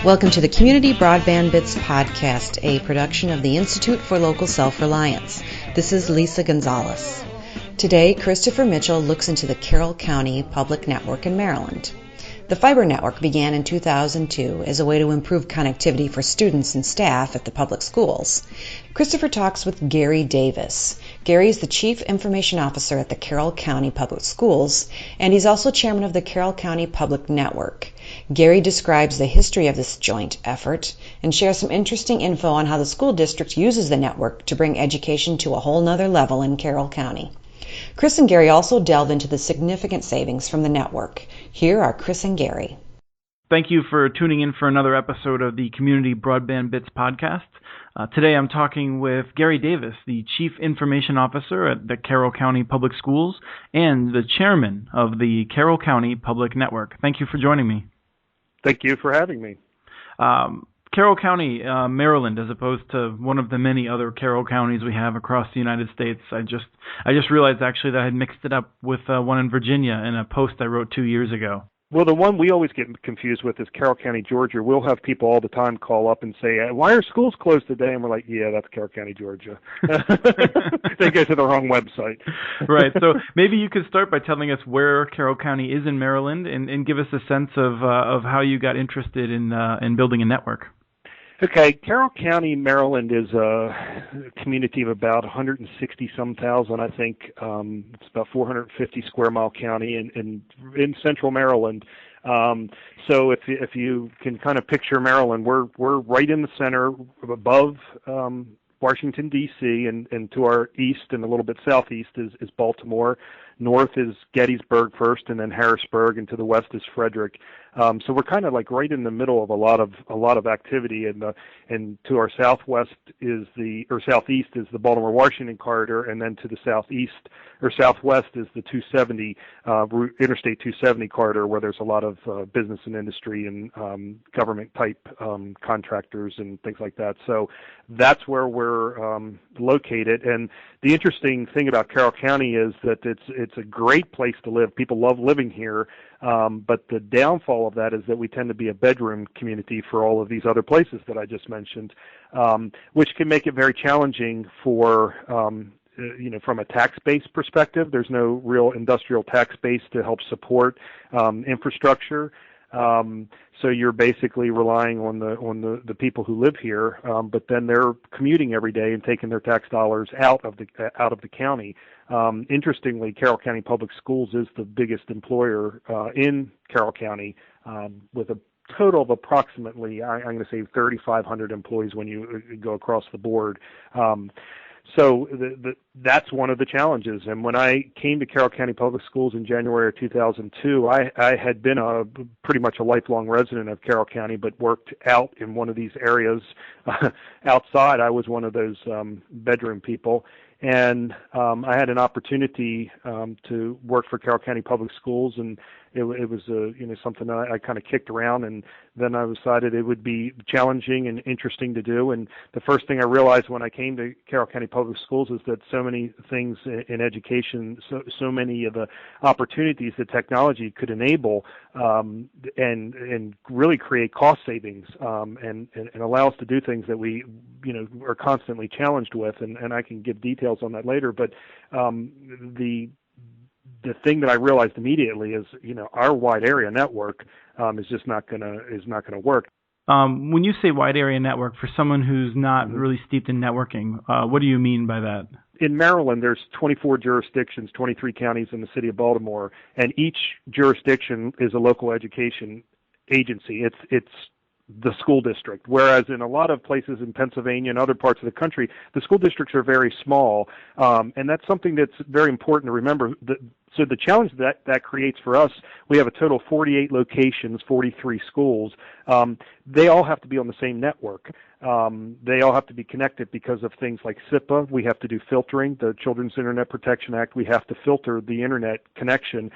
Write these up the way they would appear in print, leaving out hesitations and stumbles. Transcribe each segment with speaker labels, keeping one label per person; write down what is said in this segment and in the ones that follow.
Speaker 1: Welcome to the Community Broadband Bits podcast, a production of the Institute for Local Self-Reliance. This is Lisa Gonzalez. Today, Christopher Mitchell looks into the Carroll County Public Network in Maryland. The fiber network began in 2002 as a way to improve connectivity for students and staff at the public schools. Christopher talks with Gary Davis. Gary is the Chief Information Officer at the Carroll County Public Schools, and he's also chairman of the Carroll County Public Network. Gary describes the history of this joint effort and shares some interesting info on how the school district uses the network to bring education to a whole nother level in Carroll County. Chris and Gary also delve into the significant savings from the network. Here are Chris and Gary.
Speaker 2: Thank you for tuning in for another episode of the Community Broadband Bits podcast. Today I'm talking with Gary Davis, the Chief Information Officer at the Carroll County Public Schools and the Chairman of the Carroll County Public Network. Thank you for joining me.
Speaker 3: Thank you for having me.
Speaker 2: Carroll County, Maryland, as opposed to one of the many other Carroll counties we have across the United States. I just realized actually that I had mixed it up with one in Virginia in a post I wrote 2 years ago.
Speaker 3: Well, the one we always get confused with is Carroll County, Georgia. We'll have people all the time call up and say, "Why are schools closed today?" And we're like, "Yeah, that's Carroll County, Georgia." They go to the wrong website.
Speaker 2: Right. So maybe you could start by telling us where Carroll County is in Maryland and give us a sense of how you got interested in building a network.
Speaker 3: Okay, Carroll County, Maryland is a community of about 160-some thousand, I think. It's about 450 square mile county in central Maryland. So if you can kind of picture Maryland, we're right in the center, above Washington, D.C., and to our east and a little bit southeast is Baltimore. North is Gettysburg first, and then Harrisburg, and to the west is Frederick. So we're kind of like right in the middle of a lot of activity, and to our southwest southeast is the Baltimore-Washington corridor, and then to the southeast or southwest is the 270 Interstate 270 corridor, where there's a lot of business and industry and government type contractors and things like that. So that's where we're located. And the interesting thing about Carroll County is that it's a great place to live. People love living here. But the downfall of that is that we tend to be a bedroom community for all of these other places that I just mentioned, which can make it very challenging for, from a tax base perspective. There's no real industrial tax base to help support infrastructure. So you're basically relying on the people who live here, but then they're commuting every day and taking their tax dollars out of the county. Interestingly, Carroll County Public Schools is the biggest employer in Carroll County, with a total of approximately, I'm going to say 3,500 employees when you go across the board. So that's one of the challenges. And when I came to Carroll County Public Schools in January of 2002, I had been pretty much a lifelong resident of Carroll County, but worked out in one of these areas outside. I was one of those bedroom people. And I had an opportunity to work for Carroll County Public Schools, and it was something that I kind of kicked around, and then I decided it would be challenging and interesting to do. And the first thing I realized when I came to Carroll County Public Schools is that so many things in education, so many of the opportunities that technology could enable, and really create cost savings, and allow us to do things that we are constantly challenged with, and I can give details on that later. But the thing that I realized immediately is, our wide area network is just not gonna work.
Speaker 2: When you say wide area network, for someone who's not really steeped in networking, what do you mean by that?
Speaker 3: In Maryland, there's 24 jurisdictions, 23 counties in the city of Baltimore, and each jurisdiction is a local education agency. It's the school district, whereas in a lot of places in Pennsylvania and other parts of the country, the school districts are very small, and that's something that's very important to remember. So the challenge that creates for us, we have a total of 48 locations, 43 schools, They all have to be on the same network. They all have to be connected because of things like SIPA. We have to do filtering, the Children's Internet Protection Act. We have to filter the Internet connection.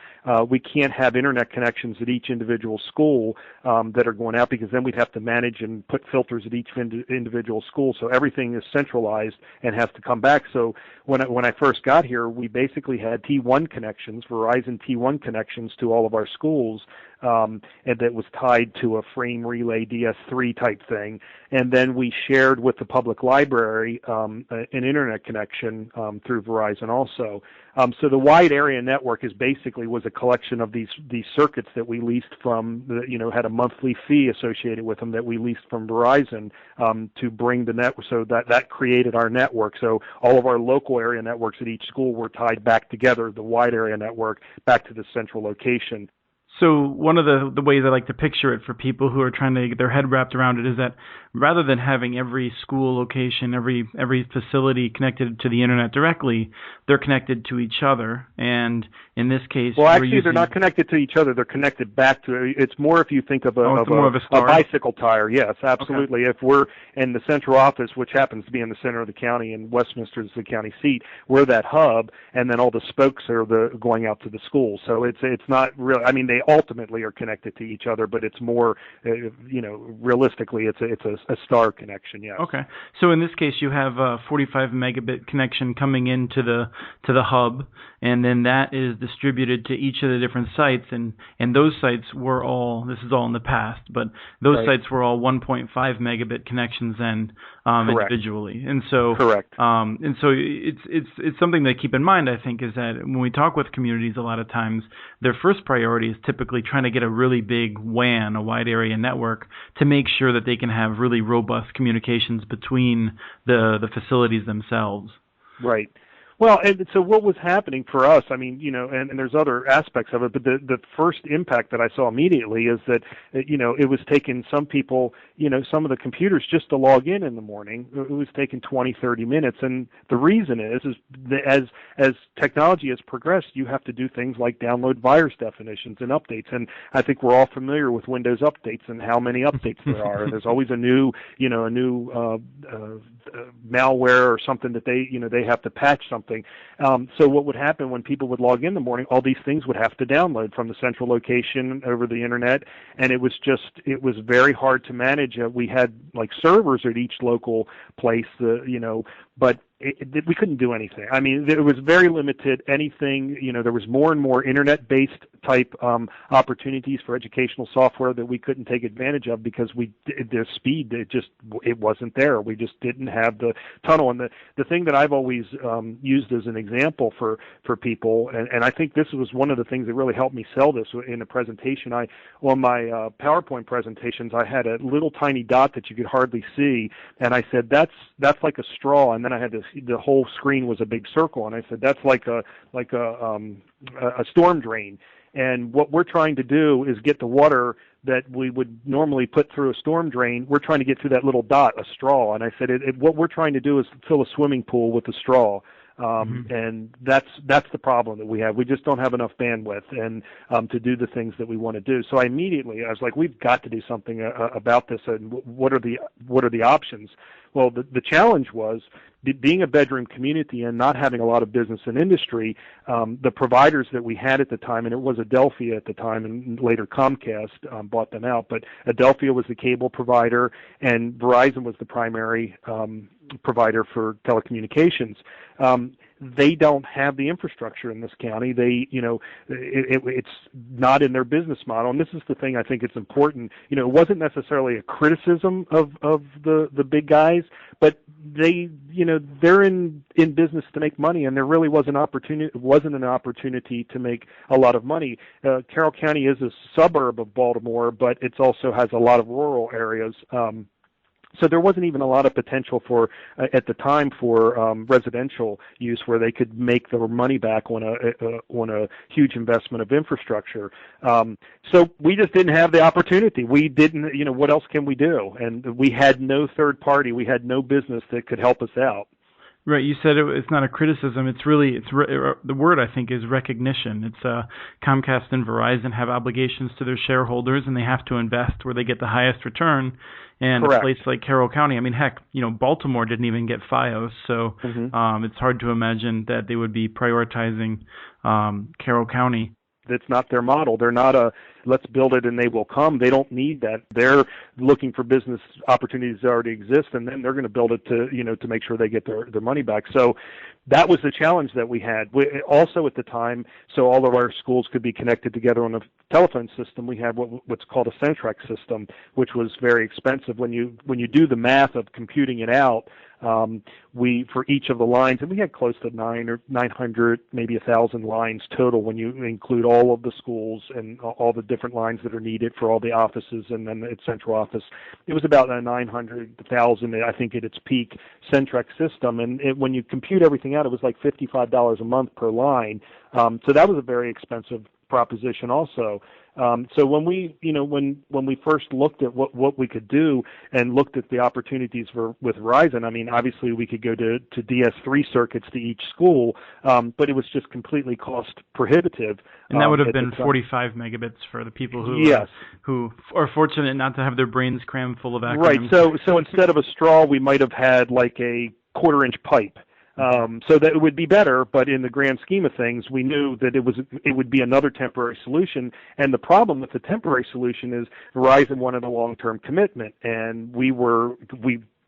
Speaker 3: We can't have Internet connections at each individual school that are going out, because then we'd have to manage and put filters at each individual school. So everything is centralized and has to come back. So when I first got here, we basically had T1 connections, Verizon T1 connections to all of our schools, and that was tied to a frame relay DS3 type thing. And then we shared with the public library an internet connection through Verizon also. So the wide area network was a collection of these circuits that we leased from, had a monthly fee associated with them that we leased from Verizon to bring the network. So that created our network. So all of our local area networks at each school were tied back together, the wide area network back to the central location.
Speaker 2: So one of the ways I like to picture it for people who are trying to get their head wrapped around it is that rather than having every school location, every facility connected to the internet directly, they're connected to each other. And in this case,
Speaker 3: well, actually, they're not connected to each other. They're connected back to. It's more if you think of a bicycle tire. Yes, absolutely. Okay. If we're in the central office, which happens to be in the center of the county, and Westminster is the county seat, we're that hub, and then all the spokes are going out to the schools. So it's not real. I mean, they ultimately are connected to each other, but it's more, realistically, it's a star connection. Yes.
Speaker 2: Okay. So in this case, you have a 45 megabit connection coming into the hub, and then that is distributed to each of the different sites, and those sites were all. This is all in the past, but those sites were all 1.5 megabit connections then individually, and so
Speaker 3: correct.
Speaker 2: And so it's something to keep in mind. I think is that when we talk with communities, a lot of times their first priority is typically trying to get a really big WAN, a wide area network, to make sure that they can have really robust communications between the facilities themselves.
Speaker 3: Right. Well, and so what was happening for us, I mean, and there's other aspects of it, but the first impact that I saw immediately is that, it was taking some people, some of the computers just to log in the morning. It was taking 20, 30 minutes. And the reason is that as technology has progressed, you have to do things like download virus definitions and updates. And I think we're all familiar with Windows updates and how many updates there are. And there's always a new malware or something that they have to patch something. So what would happen when people would log in the morning, all these things would have to download from the central location over the internet, and it was very hard to manage. We had like servers at each local place, but we couldn't do anything. I mean, it was very limited. Anything, there was more and more internet-based type opportunities for educational software that we couldn't take advantage of because the speed, it wasn't there. We just didn't have the tunnel. And the thing that I've always used as an example for people, and I think this was one of the things that really helped me sell this in a presentation. On my PowerPoint presentations, I had a little tiny dot that you could hardly see, and I said that's like a straw, and then I had the whole screen was a big circle, and I said that's like a storm drain. And what we're trying to do is get the water that we would normally put through a storm drain. We're trying to get through that little dot, a straw. And I said, what we're trying to do is fill a swimming pool with a straw. And that's the problem that we have. We just don't have enough bandwidth and to do the things that we want to do. So I was like, we've got to do something about this. And what are the options? Well, the challenge was being a bedroom community and not having a lot of business and industry. The providers that we had at the time, and it was Adelphia at the time, and later Comcast bought them out. But Adelphia was the cable provider, and Verizon was the primary provider for telecommunications. They don't have the infrastructure in this county. It's not in their business model. And this is the thing I think it's important. It wasn't necessarily a criticism of the big guys, but they're in business to make money, and there really wasn't an opportunity to make a lot of money. Carroll County is a suburb of Baltimore, but it also has a lot of rural areas. So there wasn't even a lot of potential at the time for residential use where they could make their money back on a huge investment of infrastructure. So we just didn't have the opportunity. We didn't, what else can we do? And we had no third party. We had no business that could help us out.
Speaker 2: Right. You said it's not a criticism. It's really the word I think is recognition. It's Comcast and Verizon have obligations to their shareholders, and they have to invest where they get the highest return. And
Speaker 3: Correct.
Speaker 2: A place like Carroll County, I mean, heck, Baltimore didn't even get FiOS, so it's hard to imagine that they would be prioritizing Carroll County.
Speaker 3: That's not their model. They're not a let's build it and they will come. They don't need that. They're looking for business opportunities that already exist, and then they're going to build it to make sure they get their money back. So that was the challenge that we had. Also at the time, so all of our schools could be connected together on a telephone system, we had what's called a Centrex system, which was very expensive. When you do the math of computing it out, we for each of the lines, and we had close to 900, maybe 1,000 lines total when you include all of the schools and all the different lines that are needed for all the offices and then its central office. It was about a 900,000, I think, at its peak Centrex system. And when you compute everything out, it was like $55 a month per line. So that was a very expensive proposition also. So when we first looked at what we could do and looked at the opportunities with Verizon, I mean, obviously we could go to DS3 circuits to each school, but it was just completely cost prohibitive.
Speaker 2: And that would have been 45 megabits for the people who are fortunate not to have their brains crammed full of acronyms.
Speaker 3: Right. So instead of a straw, we might have had like a quarter-inch pipe. So that it would be better, but in the grand scheme of things, we knew that it would be another temporary solution. And the problem with the temporary solution is Verizon wanted a long-term commitment, and we were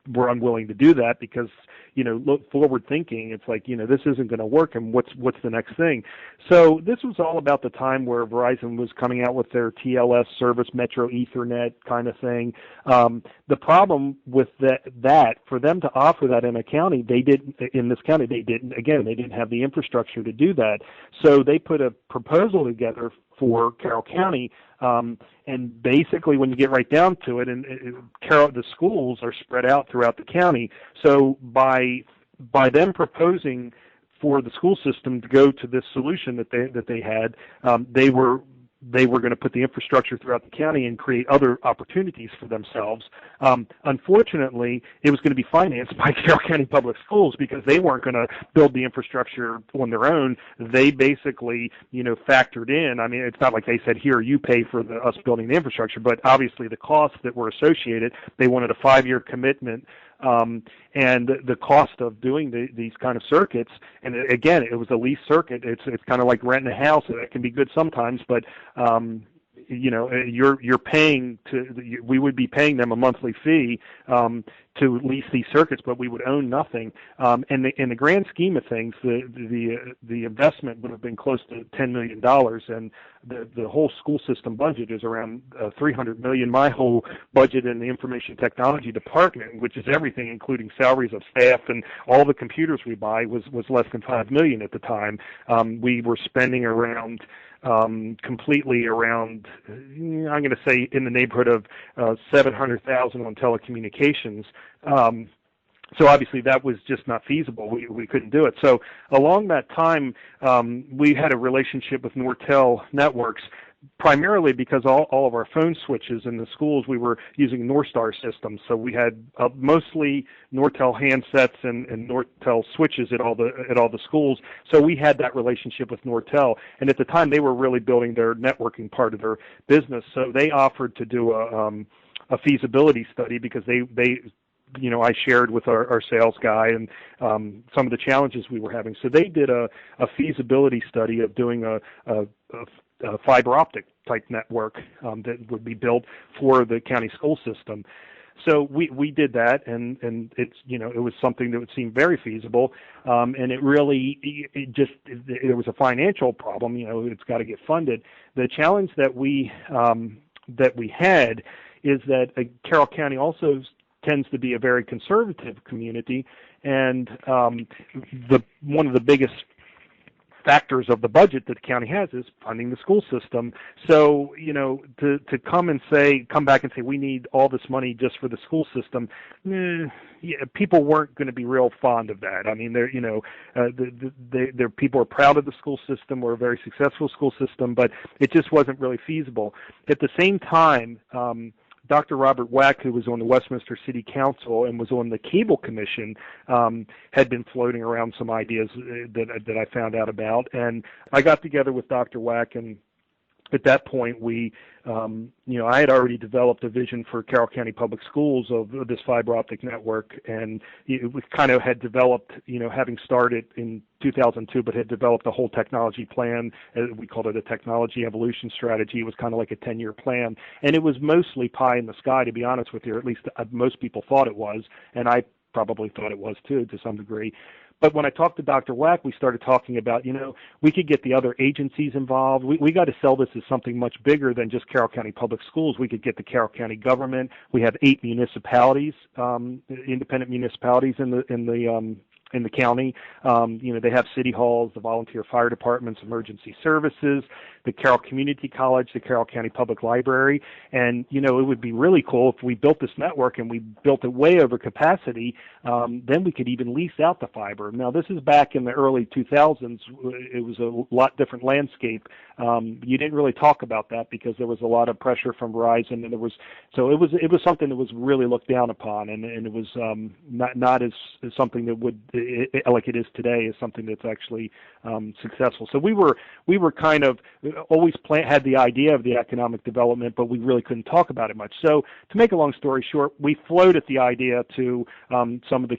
Speaker 3: unwilling to do that because, look forward thinking. It's like, this isn't going to work, and what's the next thing? So this was all about the time where Verizon was coming out with their TLS service, Metro Ethernet kind of thing. The problem with that for them to offer that in a county, they didn't have the infrastructure to do that. So they put a proposal together for Carroll County, and basically when you get right down to it, the schools are spread out throughout the county. So by them proposing for the school system to go to this solution that they had, they were going to put the infrastructure throughout the county and create other opportunities for themselves. Unfortunately, it was going to be financed by Carroll County Public Schools because they weren't going to build the infrastructure on their own. They basically, factored in. I mean, it's not like they said, here, you pay for us building the infrastructure, but obviously the costs that were associated, they wanted a 5-year commitment. And the cost of doing these kind of circuits, and again, it was a lease circuit. It's kind of like renting a house. It can be good sometimes, but you're paying we would be paying them a monthly fee to lease these circuits, but we would own nothing. And in the grand scheme of things, the investment would have been close to $10 million, and the whole school system budget is around $300 million. My whole budget in the information technology department, which is everything, including salaries of staff and all the computers we buy, was less than $5 million at the time. We were spending around completely around, I'm going to say, in the neighborhood of $700,000 on telecommunications. So obviously that was just not feasible. We couldn't do it. So along that time, we had a relationship with Nortel Networks, primarily because all of our phone switches in the schools, we were using Northstar systems. So we had mostly Nortel handsets and Nortel switches at all the schools. So we had that relationship with Nortel. And at the time, they were really building their networking part of their business. So they offered to do a feasibility study because I shared with our sales guy and some of the challenges we were having. So they did a feasibility study of doing a fiber optic type network that would be built for the county school system. So we did that, and it's it was something that would seem very feasible, and it really there was a financial problem. It's got to get funded. The challenge that we had is that Carroll County also tends to be a very conservative community, and one of the biggest factors of the budget that the county has is funding the school system. So, to come back and say we need all this money just for the school system, people weren't going to be real fond of that. I mean, people are proud of the school system. We're a very successful school system, but it just wasn't really feasible. At the same time, Dr. Robert Wack, who was on the Westminster City Council and was on the Cable Commission, had been floating around some ideas that I found out about. And I got together with Dr. Wack, and at that point, I had already developed a vision for Carroll County Public Schools of this fiber optic network, and we kind of had developed, having started in 2002, but had developed a whole technology plan. We called it a technology evolution strategy. It was kind of like a 10-year plan, and it was mostly pie in the sky, to be honest with you, or at least most people thought it was, and I probably thought it was too, to some degree. But when I talked to Dr. Wack, we started talking about, we could get the other agencies involved. We got to sell this as something much bigger than just Carroll County Public Schools. We could get the Carroll County government. We have 8 municipalities, independent municipalities in the county. They have city halls, the volunteer fire departments, emergency services, the Carroll Community College, the Carroll County Public Library. And, it would be really cool if we built this network and we built it way over capacity, then we could even lease out the fiber. Now, this is back in the early 2000s. It was a lot different landscape. You didn't really talk about that because there was a lot of pressure from Verizon, and it was something that was really looked down upon, and it was not as something that would, like it is today, is something that's actually successful. So we were kind of always had the idea of the economic development, but we really couldn't talk about it much. So to make a long story short, we floated the idea to some of the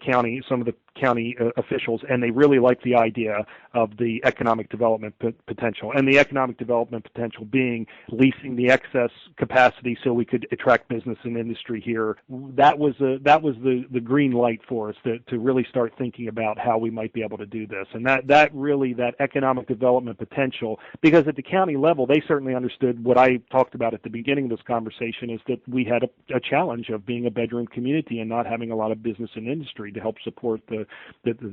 Speaker 3: county officials, and they really liked the idea of the economic development potential, and the economic development potential being leasing the excess capacity so we could attract business and industry here. That was the green light for us to really start thinking about how we might be able to do this, and that economic development potential, because at the county level they certainly understood what I talked about at the beginning of this conversation, is that we had a challenge of being a bedroom community and not having a lot of business and industry to help support the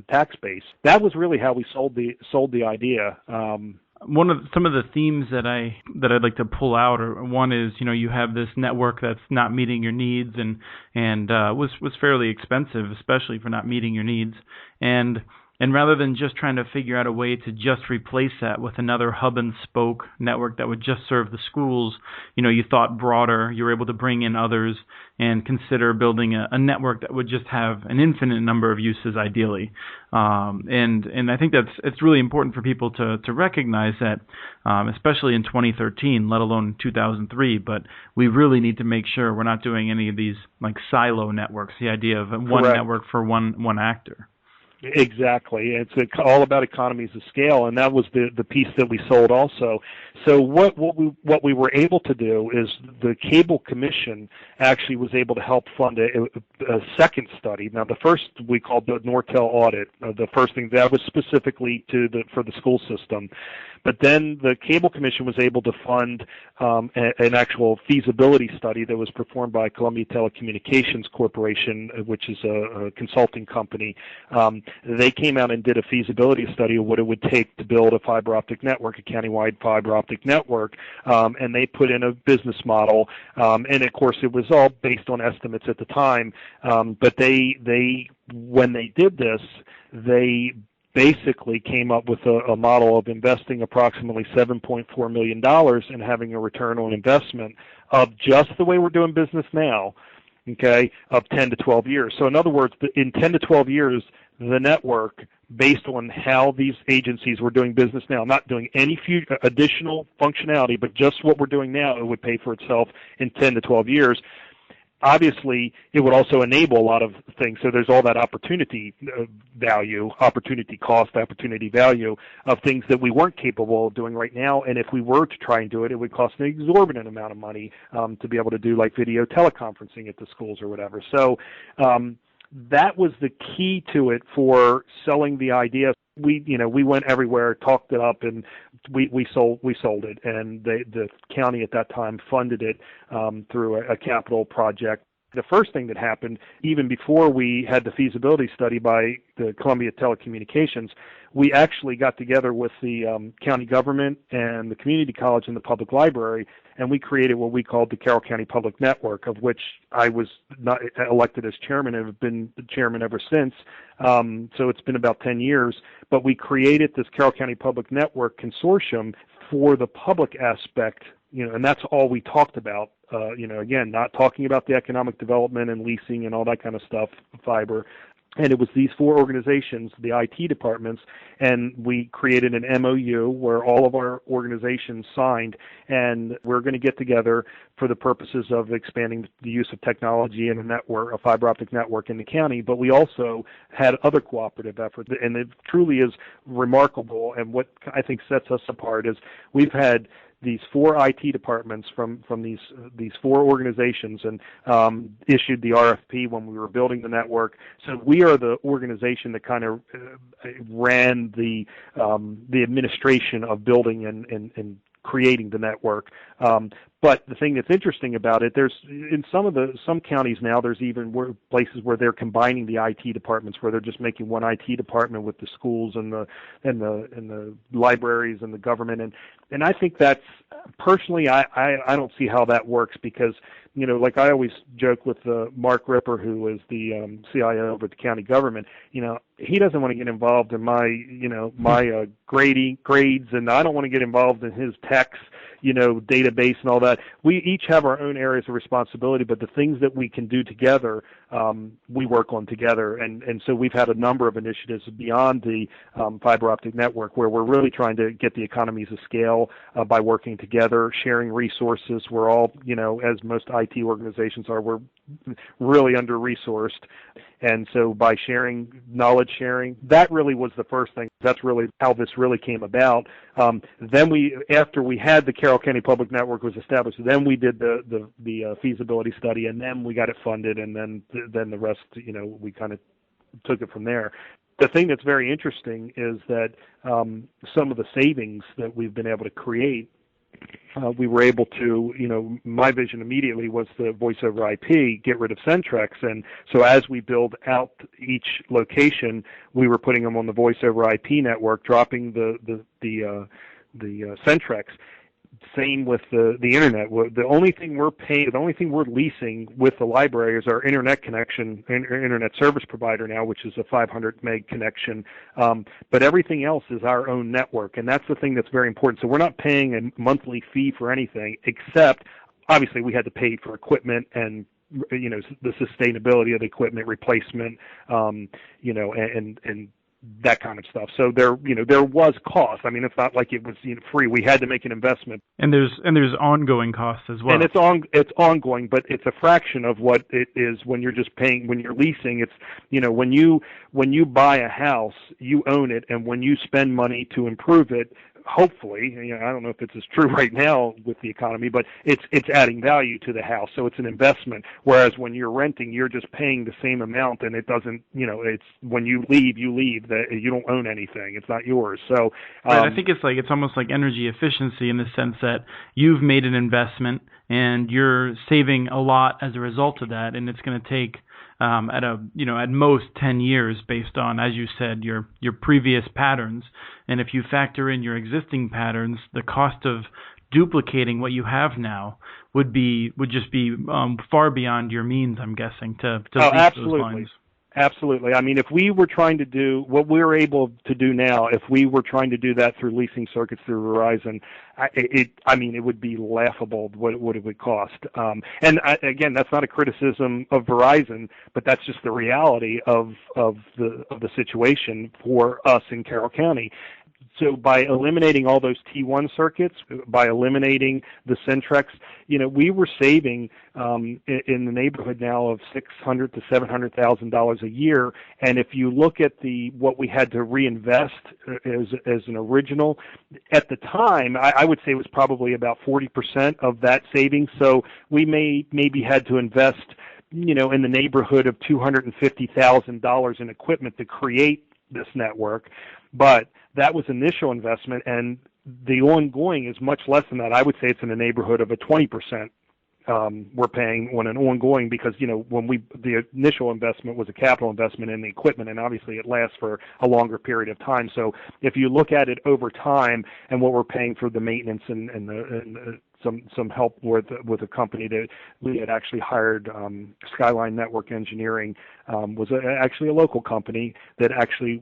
Speaker 3: tax base. That was really how we sold the idea.
Speaker 2: Some of the themes that I'd like to pull out, or one is, you have this network that's not meeting your needs and was fairly expensive, especially for not meeting your needs, and rather than just trying to figure out a way to just replace that with another hub and spoke network that would just serve the schools, you thought broader. You were able to bring in others and consider building a network that would just have an infinite number of uses, ideally. And I think it's really important for people to recognize that, especially in 2013, let alone 2003. But we really need to make sure we're not doing any of these like silo networks. The idea of one
Speaker 3: Correct.
Speaker 2: network for one actor.
Speaker 3: Exactly. It's all about economies of scale, and that was the piece that we sold also. So what we were able to do is the Cable Commission actually was able to help fund a second study. Now, the first we called the Nortel audit. The first thing that was specifically for the school system. But then the Cable Commission was able to fund an actual feasibility study that was performed by Columbia Telecommunications Corporation, which is a consulting company. They came out and did a feasibility study of what it would take to build a fiber optic network, a countywide fiber optic network, and they put in a business model. And of course, it was all based on estimates at the time. But when they did this, they basically came up with a model of investing approximately $7.4 million and having a return on investment of just the way we're doing business now, okay, of 10 to 12 years. So in other words, in 10 to 12 years, the network, based on how these agencies were doing business now, not doing any additional functionality, but just what we're doing now, it would pay for itself in 10 to 12 years. Obviously, it would also enable a lot of things. So there's all that opportunity value, opportunity cost, opportunity value of things that we weren't capable of doing right now. And if we were to try and do it, it would cost an exorbitant amount of money to be able to do like video teleconferencing at the schools or whatever. So that was the key to it for selling the idea. We went everywhere, talked it up, and we sold it. And the county at that time funded it through a capital project. The first thing that happened, even before we had the feasibility study by the Columbia Telecommunications, we actually got together with the county government and the community college and the public library, and we created what we called the Carroll County Public Network, of which I was not elected as chairman and have been the chairman ever since. So it's been about 10 years. But we created this Carroll County Public Network consortium for the public aspect, and that's all we talked about again, not talking about the economic development and leasing and all that kind of stuff, fiber. And it was these four organizations, the IT departments, and we created an MOU where all of our organizations signed, and we're going to get together for the purposes of expanding the use of technology and a fiber optic network in the county. But we also had other cooperative efforts, and it truly is remarkable. And what I think sets us apart is we've had these four IT departments from these four organizations and issued the RFP when we were building the network. So we are the organization that kind of ran the administration of building and creating the network. But the thing that's interesting about it, there's in some counties now, there's even places where they're combining the IT departments, where they're just making one IT department with the schools and the libraries and the government. And I think that's, personally, I don't see how that works, because, like I always joke with Mark Ripper, who is the CIO of the county government, he doesn't want to get involved in my grades, and I don't want to get involved in his techs, database and all that. We each have our own areas of responsibility, but the things that we can do together, we work on together. And so we've had a number of initiatives beyond the fiber optic network where we're really trying to get the economies of scale by working together, sharing resources. We're all, as most IT organizations are, we're really under-resourced. And so by knowledge sharing, that really was the first thing. That's really how this really came about. Then after we had the Carroll County Public Network was established, then we did the feasibility study, and then we got it funded, and then the rest, we kind of took it from there. The thing that's very interesting is that some of the savings that we've been able to create, we were able to, my vision immediately was the voice over IP, get rid of Centrex. And so as we build out each location, we were putting them on the voice over IP network, dropping the Centrex. Same with the internet. The only thing we're leasing with the library is our internet connection, internet service provider now, which is a 500 meg connection. But everything else is our own network, and that's the thing that's very important. So we're not paying a monthly fee for anything, except obviously we had to pay for equipment and the sustainability of the equipment replacement, and that kind of stuff. So there was cost. I mean, it's not like it was free. We had to make an investment.
Speaker 2: And there's ongoing costs as well.
Speaker 3: And it's ongoing, but it's a fraction of what it is when you're just paying. When you're leasing, it's when you buy a house, you own it, and when you spend money to improve it, hopefully, I don't know if it's as true right now with the economy, but it's adding value to the house, so it's an investment. Whereas when you're renting, you're just paying the same amount, and it doesn't, it's when you leave. That you don't own anything; it's not yours. So
Speaker 2: right, I think it's almost like energy efficiency in the sense that you've made an investment and you're saving a lot as a result of that, and it's going to take at most 10 years based on, as you said, your previous patterns. And if you factor in your existing patterns, the cost of duplicating what you have now would just be far beyond your means, I'm guessing, to lease those lines.
Speaker 3: Absolutely. I mean, if we were trying to do what we're able to do now, if we were trying to do that through leasing circuits through Verizon, it would be laughable what it would cost. Again, that's not a criticism of Verizon, but that's just the reality of the situation for us in Carroll County. So by eliminating all those T1 circuits, by eliminating the Centrex, we were saving in the neighborhood now of $600,000 to $700,000 a year. And if you look at what we had to reinvest as an original, at the time, I would say it was probably about 40% of that savings. So we maybe had to invest, in the neighborhood of $250,000 in equipment to create this network. But that was initial investment, and the ongoing is much less than that. I would say it's in the neighborhood of a 20% we're paying on an ongoing, because when the initial investment was a capital investment in the equipment, and obviously it lasts for a longer period of time. So if you look at it over time and what we're paying for the maintenance and some help with a company that we had actually hired. Skyline Network Engineering was actually a local company that actually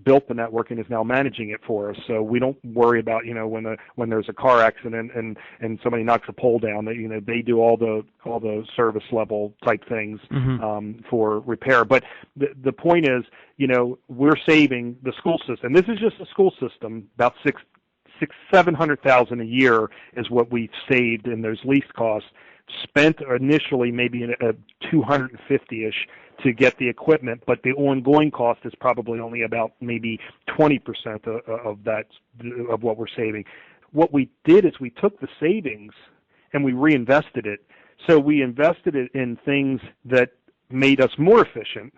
Speaker 3: built the network and is now managing it for us. So we don't worry about when there's a car accident and somebody knocks a pole down. That they do all the service level type things for repair. But the point is, we're saving the school system. This is just the school system. About $700,000 a year is what we've saved in those lease costs. Spent initially maybe a 250-ish to get the equipment, but the ongoing cost is probably only about maybe 20% of what we're saving. What we did is we took the savings and we reinvested it. So we invested it in things that made us more efficient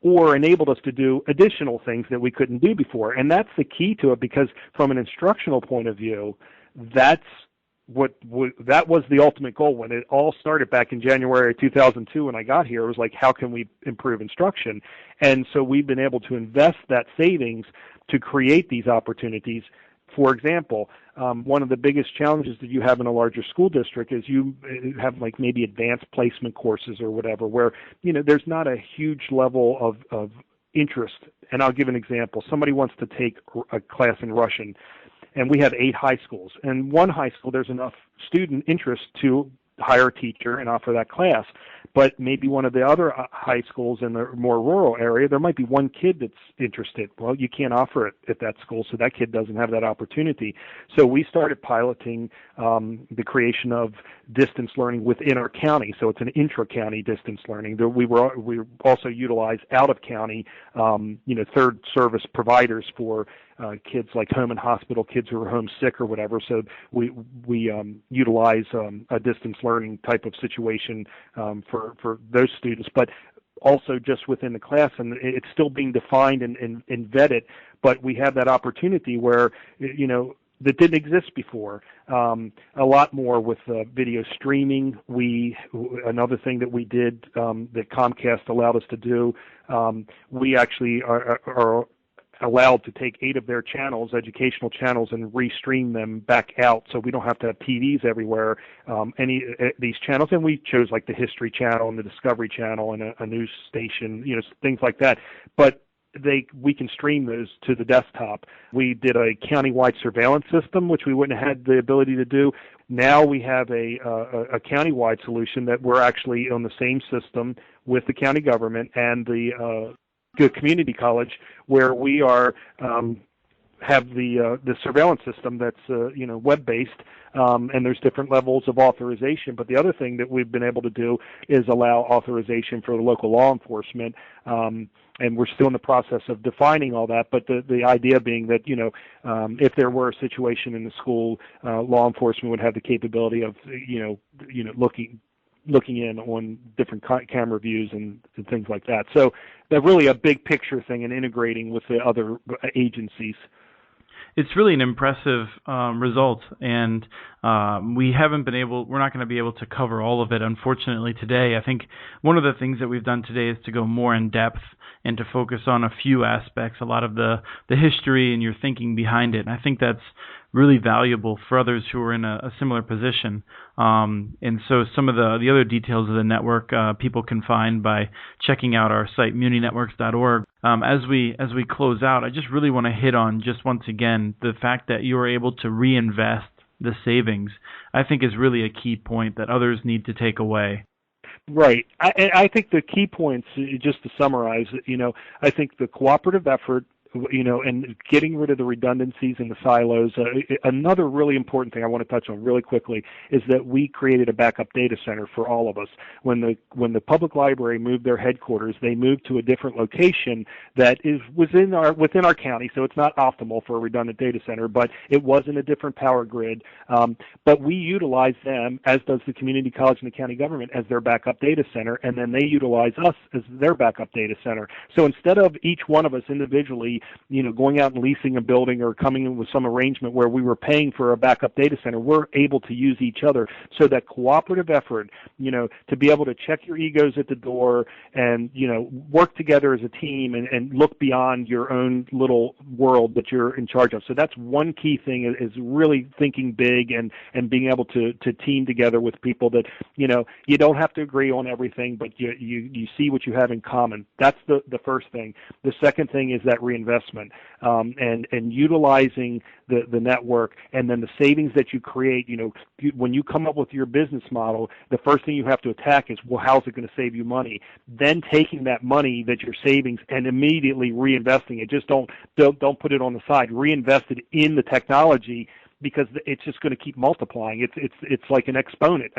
Speaker 3: or enabled us to do additional things that we couldn't do before. And that's the key to it, because from an instructional point of view, that was the ultimate goal. When it all started back in January of 2002 when I got here, it was like, how can we improve instruction? And so we've been able to invest that savings to create these opportunities. For example, one of the biggest challenges that you have in a larger school district is you have like maybe advanced placement courses or whatever, where there's not a huge level of interest. And I'll give an example. Somebody wants to take a class in Russian, and we have 8 high schools. And one high school, there's enough student interest to hire a teacher and offer that class. But maybe one of the other high schools in the more rural area, there might be one kid that's interested. Well, you can't offer it at that school, so that kid doesn't have that opportunity. So we started piloting the creation of distance learning within our county. So it's an intra-county distance learning. We also utilize out-of-county, third service providers for kids like home and hospital kids who are homesick or whatever. So we utilize a distance learning type of situation for those students, but also just within the class, and it's still being defined and vetted. But we have that opportunity where that didn't exist before. A lot more with video streaming. Another thing that we did that Comcast allowed us to do, we actually are allowed to take 8 of their channels, educational channels, and restream them back out, so we don't have to have TVs everywhere. These channels, and we chose like the History Channel and the Discovery Channel and a news station, things like that. But we can stream those to the desktop. We did a countywide surveillance system, which we wouldn't have had the ability to do. Now we have a countywide solution that we're actually on the same system with the county government and the community college, where we are have the surveillance system that's web-based, and there's different levels of authorization. But the other thing that we've been able to do is allow authorization for local law enforcement, and we're still in the process of defining all that. But the idea being that if there were a situation in the school, law enforcement would have the capability of looking in on different camera views and things like that. So they're really a big picture thing and integrating with the other agencies.
Speaker 2: It's really an impressive result, and we're not going to be able to cover all of it, unfortunately, today. I think one of the things that we've done today is to go more in depth and to focus on a few aspects, a lot of the history and your thinking behind it. And I think that's really valuable for others who are in a similar position. And so some of the other details of the network people can find by checking out our site, munitnetworks.org. As we close out, I just really want to hit on just once again the fact that you are able to reinvest the savings. I think is really a key point that others need to take away.
Speaker 3: Right. I think the key points, just to summarize, I think the cooperative effort, and getting rid of the redundancies and the silos. Another really important thing I want to touch on really quickly is that we created a backup data center for all of us. When the public library moved their headquarters, they moved to a different location that is within our county, so it's not optimal for a redundant data center, but it was in a different power grid. But we utilize them, as does the community college and the county government, as their backup data center, and then they utilize us as their backup data center. So instead of each one of us individually going out and leasing a building or coming in with some arrangement where we were paying for a backup data center, we're able to use each other. So that cooperative effort, to be able to check your egos at the door and, work together as a team and look beyond your own little world that you're in charge of. So that's one key thing, is really thinking big and being able to team together with people that, you don't have to agree on everything, but you see what you have in common. That's the first thing. The second thing is that reinvestment, and utilizing the network, and then the savings that you create. When you come up with your business model, the first thing you have to attack is, well, how's it going to save you money? Then taking that money that you're savings and immediately reinvesting it. Just don't put it on the side. Reinvest it in the technology, because it's just going to keep multiplying. It's like an exponent,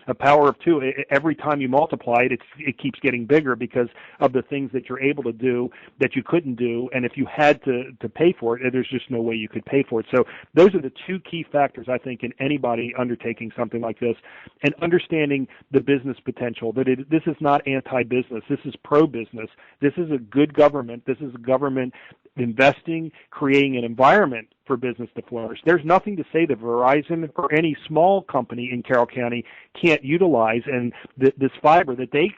Speaker 3: a power of 2. Every time you multiply it, it keeps getting bigger because of the things that you're able to do that you couldn't do. And if you had to pay for it, there's just no way you could pay for it. So those are the two key factors, I think, in anybody undertaking something like this, and understanding the business potential, that this is not anti-business. This is pro-business. This is a good government. This is a government investing, creating an environment for business to flourish. There's nothing to say that Verizon or any small company in Carroll County can't utilize and this fiber that they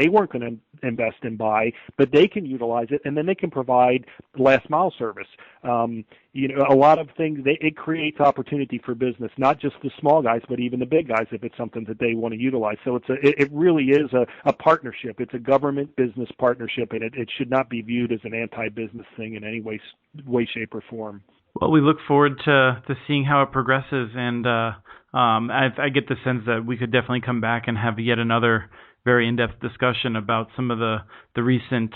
Speaker 3: weren't going to invest and buy, but they can utilize it, and then they can provide last mile service. A lot of things, it creates opportunity for business, not just the small guys, but even the big guys, if it's something that they want to utilize. So it really is a partnership. It's a government business partnership, and it should not be viewed as an anti-business thing in any way, shape, or form.
Speaker 2: Well, we look forward to seeing how it progresses, and I get the sense that we could definitely come back and have yet another very in-depth discussion about some of the recent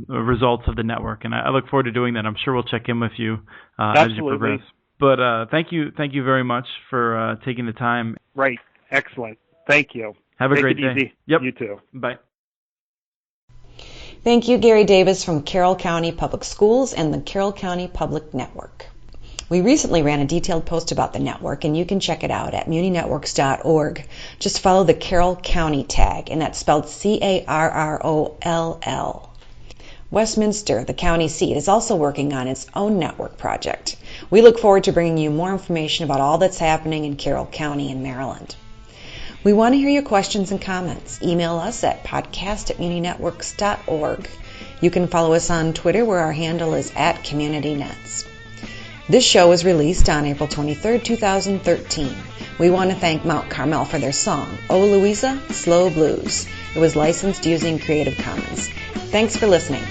Speaker 2: results of the network, and I look forward to doing that. I'm sure we'll check in with you as you progress. But thank you very much for taking the time.
Speaker 3: Right, excellent. Thank you.
Speaker 2: Have a great day.
Speaker 3: Easy.
Speaker 2: Yep.
Speaker 3: You too.
Speaker 2: Bye.
Speaker 1: Thank you, Gary Davis from Carroll County Public Schools and the Carroll County Public Network. We recently ran a detailed post about the network, and you can check it out at muninetworks.org. Just follow the Carroll County tag, and that's spelled Carroll. Westminster, the county seat, is also working on its own network project. We look forward to bringing you more information about all that's happening in Carroll County in Maryland. We want to hear your questions and comments. Email us at podcast@muninetworks.org. You can follow us on Twitter, where our handle is @CommunityNets. This show was released on April 23, 2013. We want to thank Mount Carmel for their song, Oh Louisa, Slow Blues. It was licensed using Creative Commons. Thanks for listening.